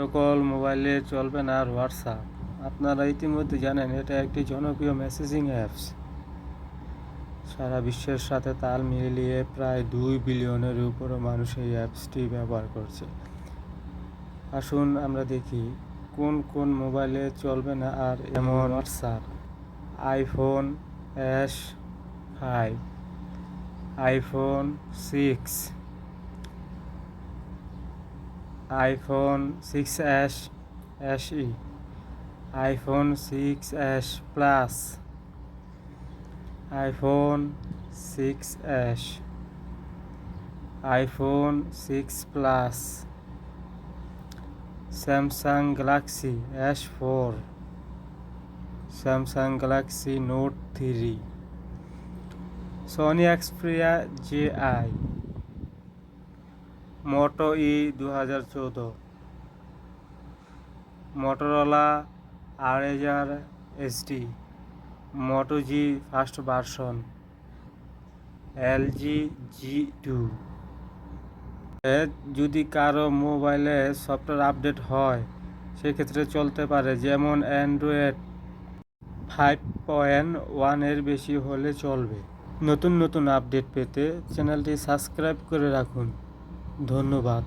সকল মোবাইলে চলবে না আর হোয়াটসঅ্যাপ। আপনারা ইতিমধ্যে জানেন এটা একটি জনপ্রিয় মেসেজিং অ্যাপস। সারা বিশ্বের সাথে তাল মিলিয়ে প্রায় 2 বিলিয়নের উপরও মানুষ এই অ্যাপসটি ব্যবহার করছে। আসুন আমরা দেখি কোন কোন মোবাইলে চলবে না আর যেমন WhatsApp, iPhone S5, iPhone 6, iPhone 6s SE, iPhone 6s plus, iPhone 6s, iPhone 6 plus, Samsung Galaxy S4, Samsung Galaxy note 3, Sony Xperia JI, মোটো E2014, মোটোরোলা R1000 HD, মোটো G first version, LG G2। যদি কারো মোবাইলে software update হয় সেক্ষেত্রে চলতে পারে, যেমন Android 5.1 এর বেশি হলে চলবে। নতুন নতুন আপডেট পেতে চ্যানেলটি সাবস্ক্রাইব করে রাখুন। ধন্যবাদ।